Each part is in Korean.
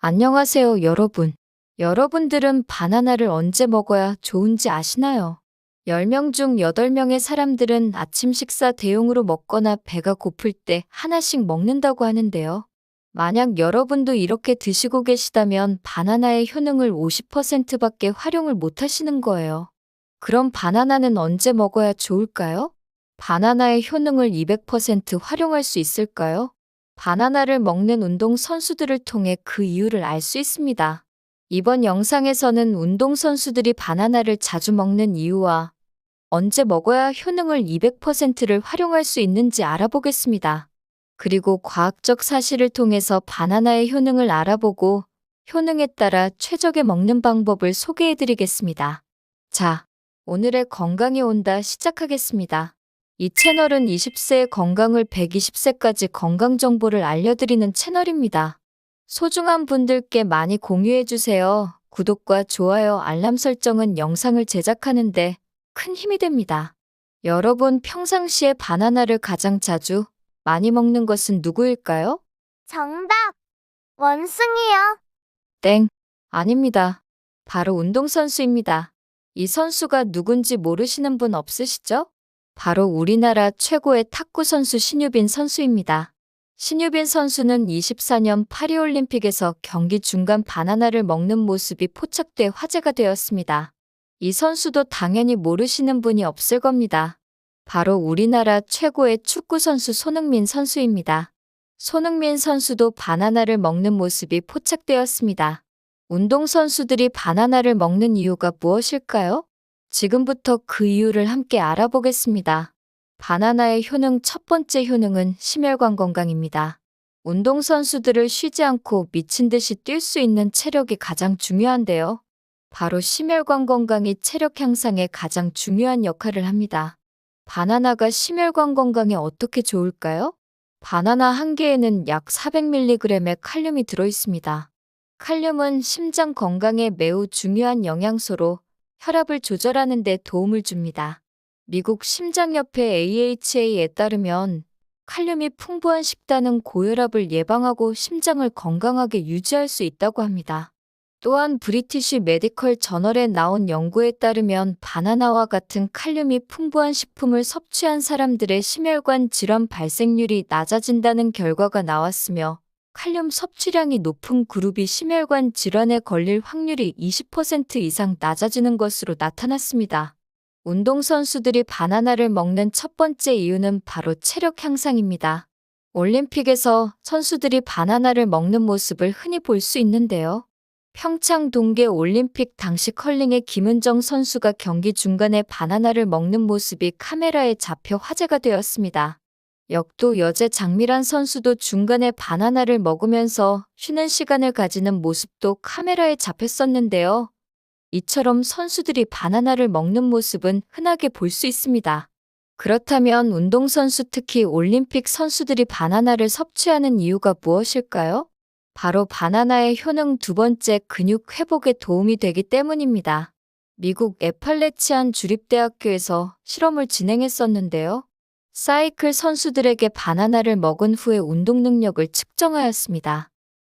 안녕하세요, 여러분. 여러분들은 바나나를 언제 먹어야 좋은지 아시나요? 10명 중 8명의 사람들은 아침 식사 대용으로 먹거나 배가 고플 때 하나씩 먹는다고 하는데요. 만약 여러분도 이렇게 드시고 계시다면 바나나의 효능을 50%밖에 활용을 못 하시는 거예요. 그럼 바나나는 언제 먹어야 좋을까요? 바나나의 효능을 200% 활용할 수 있을까요? 바나나를 먹는 운동 선수들을 통해 그 이유를 알 수 있습니다. 이번 영상에서는 운동선수들이 바나나를 자주 먹는 이유와 언제 먹어야 효능을 200%를 활용할 수 있는지 알아보겠습니다. 그리고 과학적 사실을 통해서 바나나의 효능을 알아보고 효능에 따라 최적의 먹는 방법을 소개해드리겠습니다. 자, 오늘의 건강이 온다 시작하겠습니다. 이 채널은 20세의 건강을 120세까지 건강 정보를 알려드리는 채널입니다. 소중한 분들께 많이 공유해주세요. 구독과 좋아요, 알람 설정은 영상을 제작하는데 큰 힘이 됩니다. 여러분 평상시에 바나나를 가장 자주 많이 먹는 것은 누구일까요? 정답! 원숭이요. 땡, 아닙니다. 바로 운동선수입니다. 이 선수가 누군지 모르시는 분 없으시죠? 바로 우리나라 최고의 탁구 선수 신유빈 선수입니다. 신유빈 선수는 24년 파리올림픽에서 경기 중간 바나나를 먹는 모습이 포착돼 화제가 되었습니다. 이 선수도 당연히 모르시는 분이 없을 겁니다. 바로 우리나라 최고의 축구 선수 손흥민 선수입니다. 손흥민 선수도 바나나를 먹는 모습이 포착되었습니다. 운동선수들이 바나나를 먹는 이유가 무엇일까요? 지금부터 그 이유를 함께 알아보겠습니다. 바나나의 효능 첫 번째 효능은 심혈관 건강입니다. 운동선수들을 쉬지 않고 미친 듯이 뛸 수 있는 체력이 가장 중요한데요. 바로 심혈관 건강이 체력 향상에 가장 중요한 역할을 합니다. 바나나가 심혈관 건강에 어떻게 좋을까요? 바나나 한 개에는 약 400mg의 칼륨이 들어있습니다. 칼륨은 심장 건강에 매우 중요한 영양소로 혈압을 조절하는 데 도움을 줍니다. 미국 심장협회 AHA에 따르면 칼륨이 풍부한 식단은 고혈압을 예방하고 심장을 건강하게 유지할 수 있다고 합니다. 또한 브리티시 메디컬 저널에 나온 연구에 따르면 바나나와 같은 칼륨이 풍부한 식품을 섭취한 사람들의 심혈관 질환 발생률이 낮아진다는 결과가 나왔으며 칼륨 섭취량이 높은 그룹이 심혈관 질환에 걸릴 확률이 20% 이상 낮아지는 것으로 나타났습니다. 운동선수들이 바나나를 먹는 첫 번째 이유는 바로 체력 향상입니다. 올림픽에서 선수들이 바나나를 먹는 모습을 흔히 볼 수 있는데요. 평창 동계 올림픽 당시 컬링의 김은정 선수가 경기 중간에 바나나를 먹는 모습이 카메라에 잡혀 화제가 되었습니다. 역도 여제 장미란 선수도 중간에 바나나를 먹으면서 쉬는 시간을 가지는 모습도 카메라에 잡혔었는데요. 이처럼 선수들이 바나나를 먹는 모습은 흔하게 볼 수 있습니다. 그렇다면 운동선수 특히 올림픽 선수들이 바나나를 섭취하는 이유가 무엇일까요? 바로 바나나의 효능 두 번째 근육 회복에 도움이 되기 때문입니다. 미국 애팔레치안 주립대학교에서 실험을 진행했었는데요. 사이클 선수들에게 바나나를 먹은 후에 운동 능력을 측정하였습니다.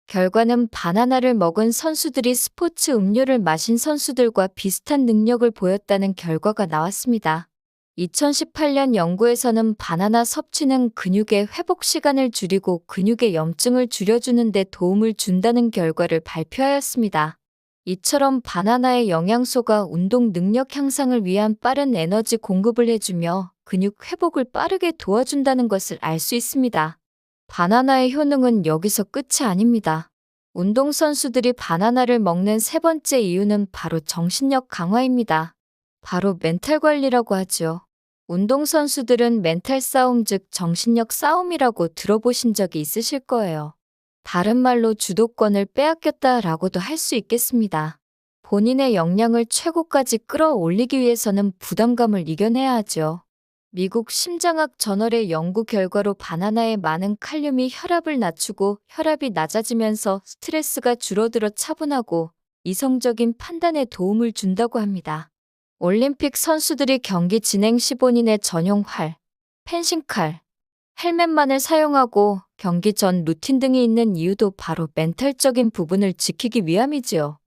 결과는 바나나를 먹은 선수들이 스포츠 음료를 마신 선수들과 비슷한 능력을 보였다는 결과가 나왔습니다. 2018년 연구에서는 바나나 섭취는 근육의 회복 시간을 줄이고 근육의 염증을 줄여주는 데 도움을 준다는 결과를 발표하였습니다. 이처럼 바나나의 영양소가 운동 능력 향상을 위한 빠른 에너지 공급을 해주며 근육 회복을 빠르게 도와준다는 것을 알 수 있습니다. 바나나의 효능은 여기서 끝이 아닙니다. 운동선수들이 바나나를 먹는 세 번째 이유는 바로 정신력 강화입니다. 바로 멘탈 관리라고 하죠. 운동선수들은 멘탈 싸움 즉 정신력 싸움이라고 들어보신 적이 있으실 거예요. 다른 말로 주도권을 빼앗겼다라고도 할 수 있겠습니다. 본인의 역량을 최고까지 끌어올리기 위해서는 부담감을 이겨내야 하죠. 미국 심장학 저널의 연구 결과로 바나나에 많은 칼륨이 혈압을 낮추고 혈압이 낮아지면서 스트레스가 줄어들어 차분하고 이성적인 판단에 도움을 준다고 합니다. 올림픽 선수들이 경기 진행 시 본인의 전용 활, 펜싱칼, 헬멧만을 사용하고 경기 전 루틴 등이 있는 이유도 바로 멘탈적인 부분을 지키기 위함이지요.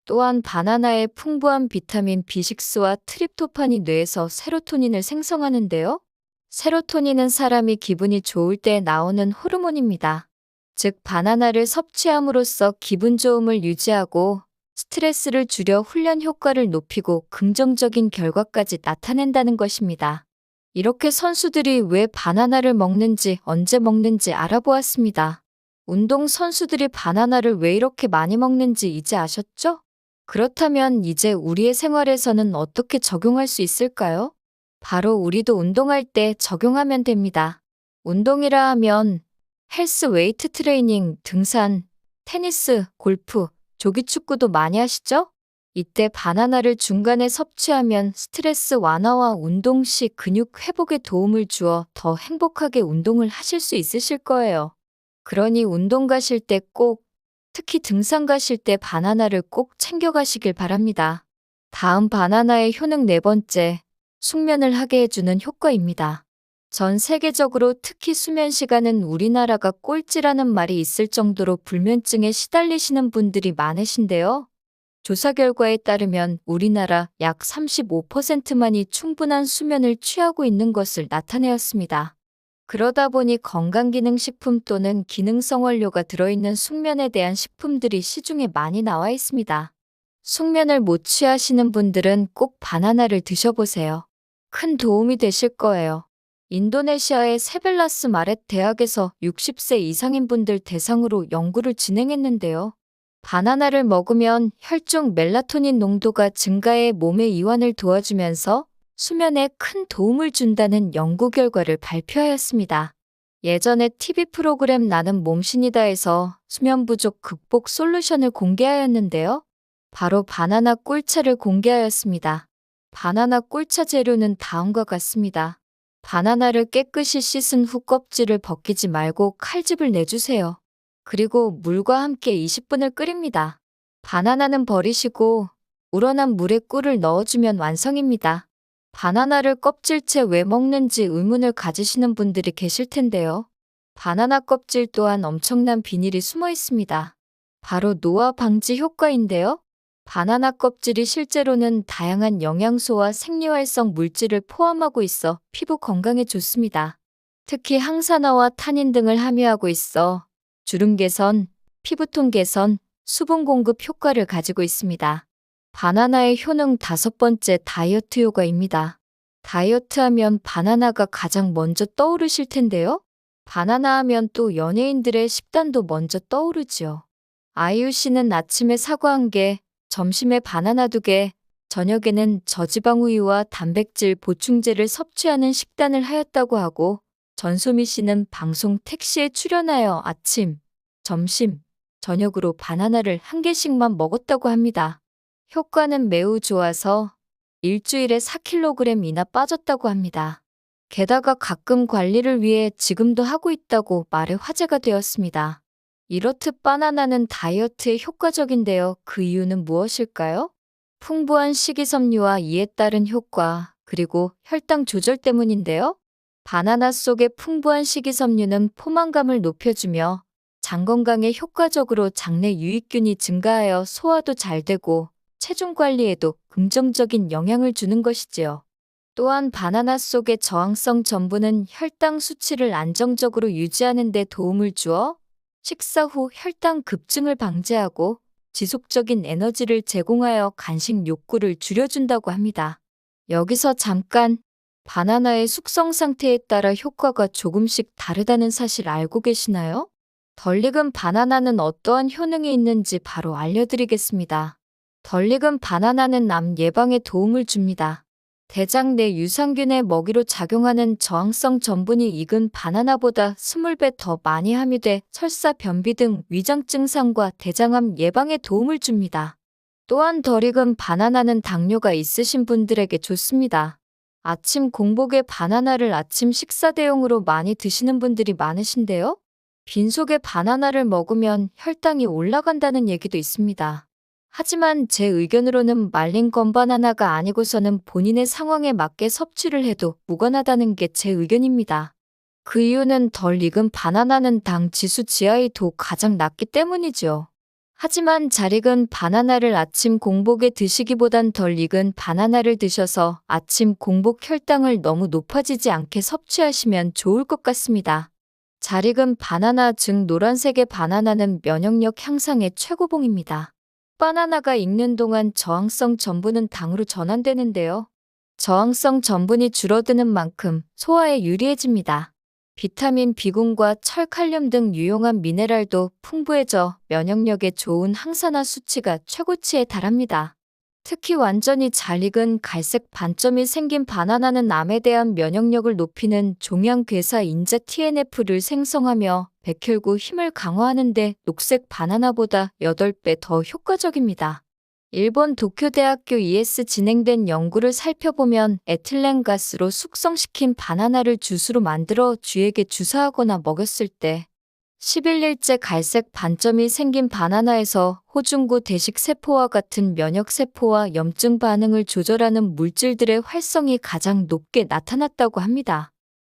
또한 바나나의 풍부한 비타민 B6와 트립토판이 뇌에서 세로토닌을 생성하는데요. 세로토닌은 사람이 기분이 좋을 때 나오는 호르몬입니다. 즉, 바나나를 섭취함으로써 기분 좋음을 유지하고 스트레스를 줄여 훈련 효과를 높이고 긍정적인 결과까지 나타낸다는 것입니다. 이렇게 선수들이 왜 바나나를 먹는지, 언제 먹는지 알아보았습니다. 운동 선수들이 바나나를 왜 이렇게 많이 먹는지 이제 아셨죠? 그렇다면 이제 우리의 생활에서는 어떻게 적용할 수 있을까요? 바로 우리도 운동할 때 적용하면 됩니다. 운동이라 하면 헬스 웨이트 트레이닝, 등산, 테니스, 골프, 조기축구도 많이 하시죠? 이때 바나나를 중간에 섭취하면 스트레스 완화와 운동 시 근육 회복에 도움을 주어 더 행복하게 운동을 하실 수 있으실 거예요. 그러니 운동 가실 때 꼭, 특히 등산 가실 때 바나나를 꼭 챙겨 가시길 바랍니다. 다음 바나나의 효능 네 번째, 숙면을 하게 해주는 효과입니다. 전 세계적으로 특히 수면 시간은 우리나라가 꼴찌라는 말이 있을 정도로 불면증에 시달리시는 분들이 많으신데요. 조사 결과에 따르면 우리나라 약 35%만이 충분한 수면을 취하고 있는 것을 나타내었습니다. 그러다 보니 건강기능식품 또는 기능성 원료가 들어있는 숙면에 대한 식품들이 시중에 많이 나와 있습니다. 숙면을 못 취하시는 분들은 꼭 바나나를 드셔보세요. 큰 도움이 되실 거예요. 인도네시아의 세벨라스 마렛 대학에서 60세 이상인 분들 대상으로 연구를 진행했는데요. 바나나를 먹으면 혈중 멜라토닌 농도가 증가해 몸의 이완을 도와주면서 수면에 큰 도움을 준다는 연구 결과를 발표하였습니다. 예전에 TV 프로그램 나는 몸신이다에서 수면 부족 극복 솔루션을 공개하였는데요. 바로 바나나 꿀차를 공개하였습니다. 바나나 꿀차 재료는 다음과 같습니다. 바나나를 깨끗이 씻은 후 껍질을 벗기지 말고 칼집을 내주세요. 그리고 물과 함께 20분을 끓입니다. 바나나는 버리시고 우러난 물에 꿀을 넣어주면 완성입니다. 바나나를 껍질째 왜 먹는지 의문을 가지시는 분들이 계실 텐데요. 바나나 껍질 또한 엄청난 비닐이 숨어 있습니다. 바로 노화 방지 효과인데요. 바나나 껍질이 실제로는 다양한 영양소와 생리활성 물질을 포함하고 있어 피부 건강에 좋습니다. 특히 항산화와 타닌 등을 함유하고 있어 주름 개선, 피부톤 개선, 수분 공급 효과를 가지고 있습니다. 바나나의 효능 다섯 번째, 다이어트 효과입니다. 다이어트 하면 바나나가 가장 먼저 떠오르실 텐데요. 바나나 하면 또 연예인들의 식단도 먼저 떠오르지요. 아이유 씨는 아침에 사과 1개, 점심에 바나나 2개, 저녁에는 저지방 우유와 단백질 보충제를 섭취하는 식단을 하였다고 하고, 전소미 씨는 방송 택시에 출연하여 아침, 점심, 저녁으로 바나나를 1개씩만 먹었다고 합니다. 효과는 매우 좋아서 일주일에 4kg이나 빠졌다고 합니다. 게다가 가끔 관리를 위해 지금도 하고 있다고 말해 화제가 되었습니다. 이렇듯 바나나는 다이어트에 효과적인데요. 그 이유는 무엇일까요? 풍부한 식이섬유와 이에 따른 효과, 그리고 혈당 조절 때문인데요. 바나나 속의 풍부한 식이섬유는 포만감을 높여주며 장 건강에 효과적으로 장내 유익균이 증가하여 소화도 잘 되고 체중 관리에도 긍정적인 영향을 주는 것이지요. 또한 바나나 속의 저항성 전분은 혈당 수치를 안정적으로 유지하는 데 도움을 주어 식사 후 혈당 급증을 방지하고 지속적인 에너지를 제공하여 간식 욕구를 줄여준다고 합니다. 여기서 잠깐, 바나나의 숙성 상태에 따라 효과가 조금씩 다르다는 사실 알고 계시나요? 덜 익은 바나나는 어떠한 효능이 있는지 바로 알려드리겠습니다. 덜 익은 바나나는 암 예방에 도움을 줍니다. 대장 내 유산균의 먹이로 작용하는 저항성 전분이 익은 바나나보다 20배 더 많이 함유돼 설사, 변비 등 위장 증상과 대장암 예방에 도움을 줍니다. 또한 덜 익은 바나나는 당뇨가 있으신 분들에게 좋습니다. 아침 공복에 바나나를 아침 식사 대용으로 많이 드시는 분들이 많으신데요. 빈속에 바나나를 먹으면 혈당이 올라간다는 얘기도 있습니다. 하지만 제 의견으로는 말린 건바나나가 아니고서는 본인의 상황에 맞게 섭취를 해도 무관하다는 게 제 의견입니다. 그 이유는 덜 익은 바나나는 당 지수 GI도 가장 낮기 때문이죠. 하지만 잘 익은 바나나를 아침 공복에 드시기보단 덜 익은 바나나를 드셔서 아침 공복 혈당을 너무 높아지지 않게 섭취하시면 좋을 것 같습니다. 잘 익은 바나나 즉 노란색의 바나나는 면역력 향상의 최고봉입니다. 바나나가 익는 동안 저항성 전분은 당으로 전환되는데요. 저항성 전분이 줄어드는 만큼 소화에 유리해집니다. 비타민 B군과 철, 칼륨 등 유용한 미네랄도 풍부해져 면역력에 좋은 항산화 수치가 최고치에 달합니다. 특히 완전히 잘 익은 갈색 반점이 생긴 바나나는 암에 대한 면역력을 높이는 종양괴사 인자 TNF를 생성하며 백혈구 힘을 강화하는 데 녹색 바나나보다 8배 더 효과적입니다. 일본 도쿄대학교 ES 진행된 연구를 살펴보면 에틸렌가스로 숙성시킨 바나나를 주스로 만들어 쥐에게 주사하거나 먹였을 때 11일째 갈색 반점이 생긴 바나나에서 호중구 대식세포와 같은 면역세포와 염증 반응을 조절하는 물질들의 활성이 가장 높게 나타났다고 합니다.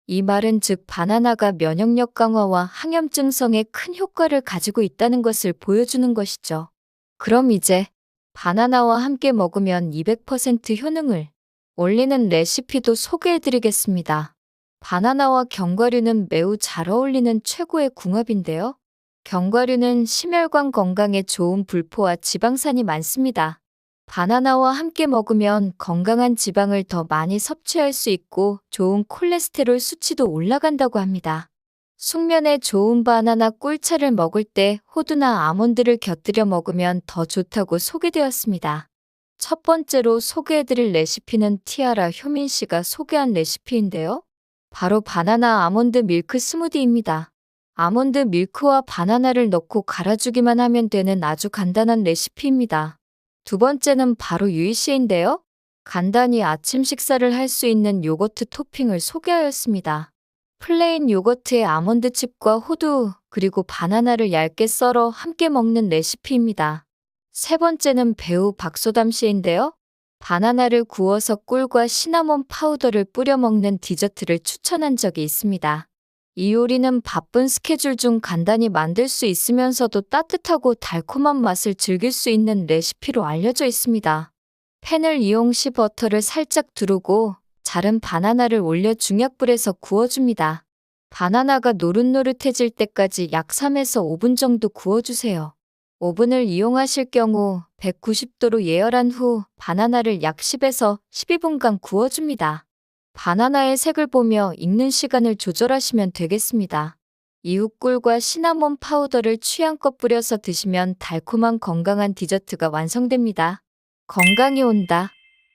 이 말은 즉 바나나가 면역력 강화와 항염증성에 큰 효과를 가지고 있다는 것을 보여주는 것이죠. 그럼 이제 바나나와 함께 먹으면 200% 효능을 올리는 레시피도 소개해드리겠습니다. 바나나와 견과류는 매우 잘 어울리는 최고의 궁합인데요. 견과류는 심혈관 건강에 좋은 불포와 지방산이 많습니다. 바나나와 함께 먹으면 건강한 지방을 더 많이 섭취할 수 있고 좋은 콜레스테롤 수치도 올라간다고 합니다. 숙면에 좋은 바나나 꿀차를 먹을 때 호두나 아몬드를 곁들여 먹으면 더 좋다고 소개되었습니다. 첫 번째로 소개해드릴 레시피는 티아라 효민 씨가 소개한 레시피인데요. 바로 바나나 아몬드 밀크 스무디입니다. 아몬드 밀크와 바나나를 넣고 갈아주기만 하면 되는 아주 간단한 레시피입니다. 두 번째는 바로 유이 씨인데요. 간단히 아침 식사를 할 수 있는 요거트 토핑을 소개하였습니다. 플레인 요거트에 아몬드 칩과 호두, 그리고 바나나를 얇게 썰어 함께 먹는 레시피입니다. 세 번째는 배우 박소담 씨인데요. 바나나를 구워서 꿀과 시나몬 파우더를 뿌려 먹는 디저트를 추천한 적이 있습니다. 이 요리는 바쁜 스케줄 중 간단히 만들 수 있으면서도 따뜻하고 달콤한 맛을 즐길 수 있는 레시피로 알려져 있습니다. 팬을 이용 시 버터를 살짝 두르고 자른 바나나를 올려 중약불에서 구워줍니다. 바나나가 노릇노릇해질 때까지 약 3에서 5분 정도 구워주세요. 오븐을 이용하실 경우 190도로 예열한 후 바나나를 약 10에서 12분간 구워줍니다. 바나나의 색을 보며 익는 시간을 조절하시면 되겠습니다. 이후 꿀과 시나몬 파우더를 취향껏 뿌려서 드시면 달콤한 건강한 디저트가 완성됩니다. 건강이 온다.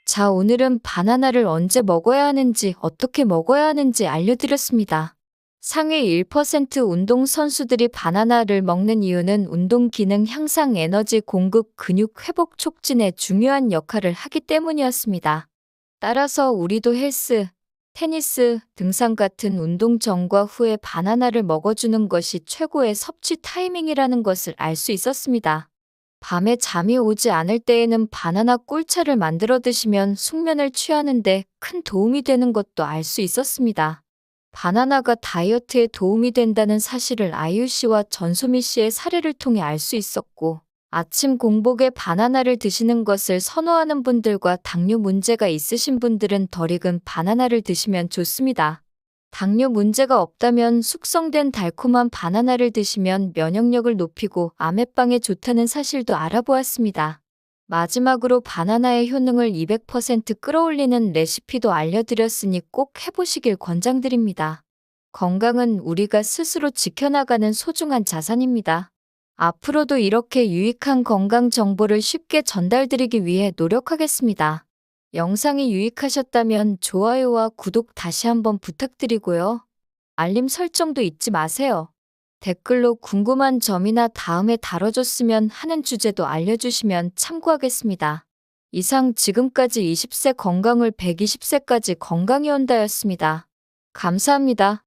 자, 오늘은 바나나를 언제 먹어야 하는지, 어떻게 먹어야 하는지 알려드렸습니다. 상위 1% 운동 선수들이 바나나를 먹는 이유는 운동 기능 향상, 에너지 공급, 근육 회복 촉진에 중요한 역할을 하기 때문이었습니다. 따라서 우리도 헬스, 테니스, 등산 같은 운동 전과 후에 바나나를 먹어주는 것이 최고의 섭취 타이밍이라는 것을 알 수 있었습니다. 밤에 잠이 오지 않을 때에는 바나나 꿀차를 만들어 드시면 숙면을 취하는데 큰 도움이 되는 것도 알 수 있었습니다. 바나나가 다이어트에 도움이 된다는 사실을 아이유 씨와 전소미 씨의 사례를 통해 알 수 있었고, 아침 공복에 바나나를 드시는 것을 선호하는 분들과 당뇨 문제가 있으신 분들은 덜 익은 바나나를 드시면 좋습니다. 당뇨 문제가 없다면 숙성된 달콤한 바나나를 드시면 면역력을 높이고 암 예방에 좋다는 사실도 알아보았습니다. 마지막으로 바나나의 효능을 200% 끌어올리는 레시피도 알려드렸으니 꼭 해보시길 권장드립니다. 건강은 우리가 스스로 지켜나가는 소중한 자산입니다. 앞으로도 이렇게 유익한 건강 정보를 쉽게 전달드리기 위해 노력하겠습니다. 영상이 유익하셨다면 좋아요와 구독 다시 한번 부탁드리고요. 알림 설정도 잊지 마세요. 댓글로 궁금한 점이나 다음에 다뤄줬으면 하는 주제도 알려주시면 참고하겠습니다. 이상 지금까지 20세 건강을 120세까지 건강히 온다였습니다. 감사합니다.